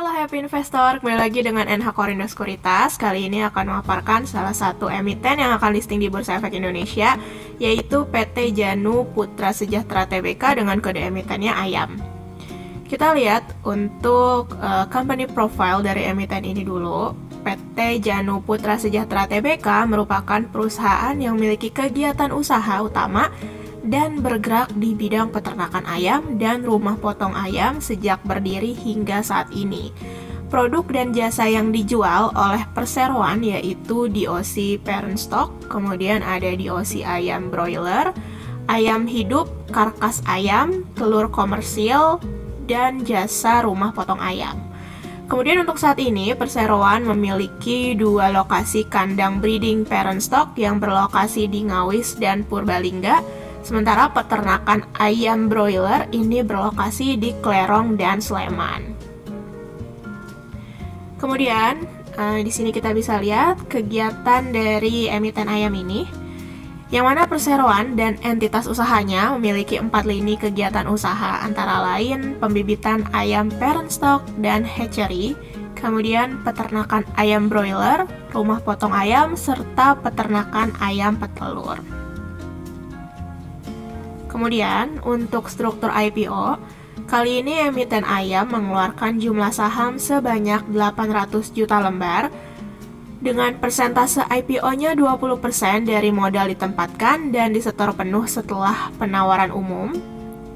Halo Happy Investor, kembali lagi dengan NH Korindo Sekuritas. Kali ini akan memaparkan salah satu emiten yang akan listing di Bursa Efek Indonesia, yaitu PT Janu Putra Sejahtera Tbk dengan kode emitennya AYAM. Kita lihat untuk company profile dari emiten ini dulu. PT Janu Putra Sejahtera Tbk merupakan perusahaan yang memiliki kegiatan usaha utama dan bergerak di bidang peternakan ayam dan rumah potong ayam sejak berdiri hingga saat ini. Produk dan jasa yang dijual oleh perseroan yaitu DOC parent stock, kemudian ada DOC ayam broiler, ayam hidup, karkas ayam, telur komersil, dan jasa rumah potong ayam. Kemudian untuk saat ini, perseroan memiliki 2 lokasi kandang breeding parent stock yang berlokasi di Ngawis dan Purbalingga. Sementara peternakan ayam broiler ini berlokasi di Klerong dan Sleman. Kemudian di sini kita bisa lihat kegiatan dari emiten ayam ini, yang mana perseroan dan entitas usahanya memiliki 4 lini kegiatan usaha, antara lain pembibitan ayam parent stock dan hatchery, kemudian peternakan ayam broiler, rumah potong ayam, serta peternakan ayam petelur. Kemudian, untuk struktur IPO, kali ini emiten ayam mengeluarkan jumlah saham sebanyak 800 juta lembar, dengan persentase IPO-nya 20% dari modal ditempatkan dan disetor penuh setelah penawaran umum.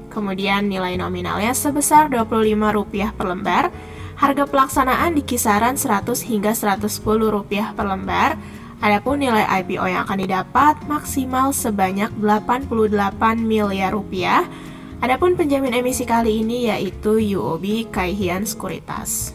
Kemudian nilai nominalnya sebesar Rp25 per lembar, harga pelaksanaan di kisaran Rp100 hingga Rp110 per lembar. Adapun nilai IPO yang akan didapat maksimal sebanyak Rp88 miliar. Adapun penjamin emisi kali ini yaitu UOB Kay Hian Sekuritas.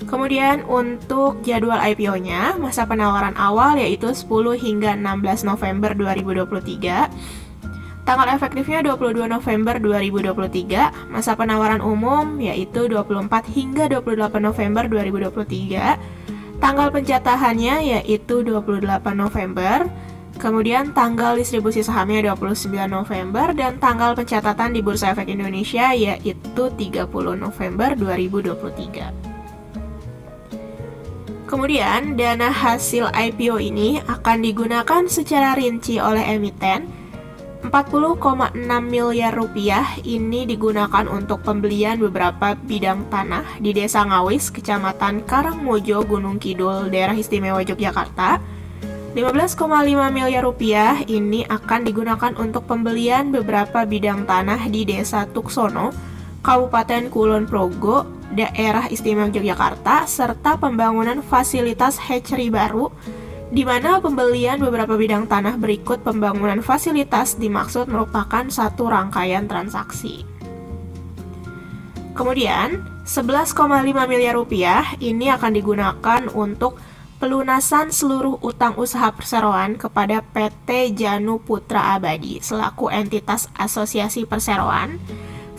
Kemudian untuk jadwal IPO-nya, masa penawaran awal yaitu 10 hingga 16 November 2023. Tanggal efektifnya 22 November 2023. Masa penawaran umum yaitu 24 hingga 28 November 2023. Tanggal pencatatannya yaitu 28 November, kemudian tanggal distribusi sahamnya 29 November, dan tanggal pencatatan di Bursa Efek Indonesia yaitu 30 November 2023. Kemudian, dana hasil IPO ini akan digunakan secara rinci oleh emiten. Rp40,6 miliar ini digunakan untuk pembelian beberapa bidang tanah di Desa Ngawis, Kecamatan Karangmojo, Gunung Kidul, Daerah Istimewa Yogyakarta. Rp15,5 miliar ini akan digunakan untuk pembelian beberapa bidang tanah di Desa Tuksono, Kabupaten Kulon Progo, Daerah Istimewa Yogyakarta, serta pembangunan fasilitas hatchery baru, di mana pembelian beberapa bidang tanah berikut pembangunan fasilitas dimaksud merupakan satu rangkaian transaksi. Kemudian, Rp11,5 miliar ini akan digunakan untuk pelunasan seluruh utang usaha perseroan kepada PT Janu Putra Abadi selaku entitas asosiasi perseroan.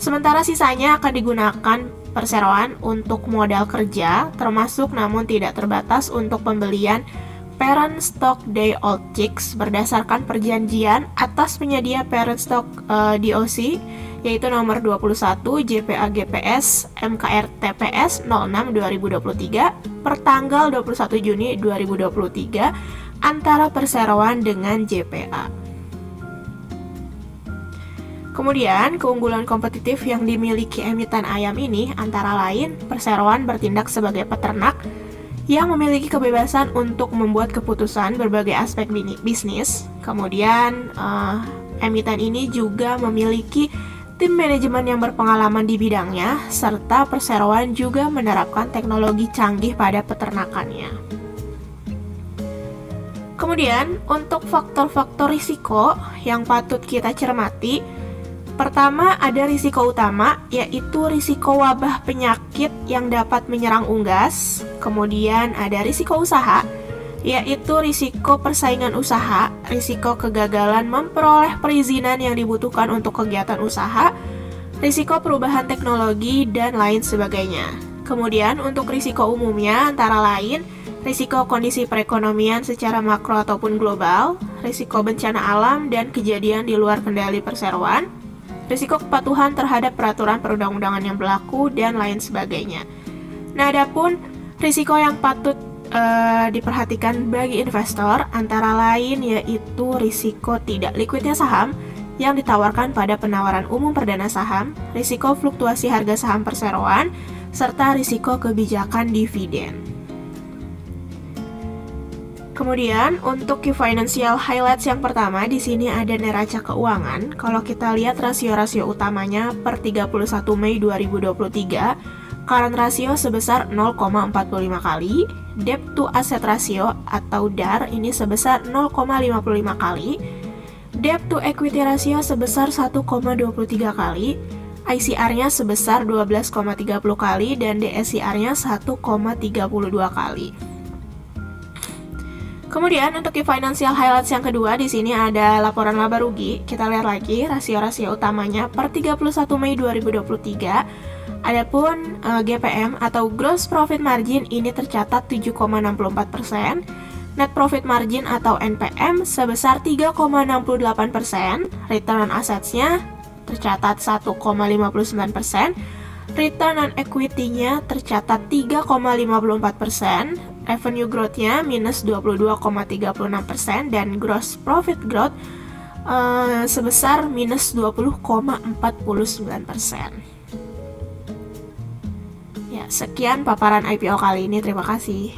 Sementara sisanya akan digunakan perseroan untuk modal kerja, termasuk namun tidak terbatas untuk pembelian parent stock day old chicks berdasarkan perjanjian atas penyedia parent stock DOC yaitu nomor 21 JPA GPS MKR TPS 06/2023 per tanggal 21 Juni 2023 antara perseroan dengan JPA. Kemudian, keunggulan kompetitif yang dimiliki emiten ayam ini antara lain perseroan bertindak sebagai peternak yang memiliki kebebasan untuk membuat keputusan berbagai aspek bisnis. Kemudian, emiten ini juga memiliki tim manajemen yang berpengalaman di bidangnya, serta perseroan juga menerapkan teknologi canggih pada peternakannya. Kemudian, untuk faktor-faktor risiko yang patut kita cermati, pertama, ada risiko utama, yaitu risiko wabah penyakit yang dapat menyerang unggas. Kemudian ada risiko usaha, yaitu risiko persaingan usaha, risiko kegagalan memperoleh perizinan yang dibutuhkan untuk kegiatan usaha, risiko perubahan teknologi, dan lain sebagainya. Kemudian untuk risiko umumnya antara lain risiko kondisi perekonomian secara makro ataupun global, risiko bencana alam dan kejadian di luar kendali perseroan, risiko kepatuhan terhadap peraturan perundang-undangan yang berlaku, dan lain sebagainya. Nah, adapun risiko yang patut diperhatikan bagi investor antara lain yaitu risiko tidak liquidnya saham yang ditawarkan pada penawaran umum perdana saham, risiko fluktuasi harga saham perseroan, serta risiko kebijakan dividen. Kemudian untuk key financial highlights yang pertama di sini ada neraca keuangan. Kalau kita lihat rasio-rasio utamanya per 31 Mei 2023, current ratio sebesar 0,45 kali, debt to asset ratio atau DAR ini sebesar 0,55 kali, debt to equity ratio sebesar 1,23 kali, ICR-nya sebesar 12,30 kali, dan DSCR-nya 1,32 kali. Kemudian untuk key financial highlights yang kedua di sini ada laporan laba rugi. Kita lihat lagi rasio-rasio utamanya per 31 Mei 2023. Adapun GPM atau gross profit margin ini tercatat 7,64%, net profit margin atau NPM sebesar 3,68%, return on assets-nya tercatat 1,59%, return on equity-nya tercatat 3,54%, revenue growth-nya minus 22,36%, dan gross profit growth sebesar minus 20,49%. Ya, sekian paparan IPO kali ini. Terima kasih.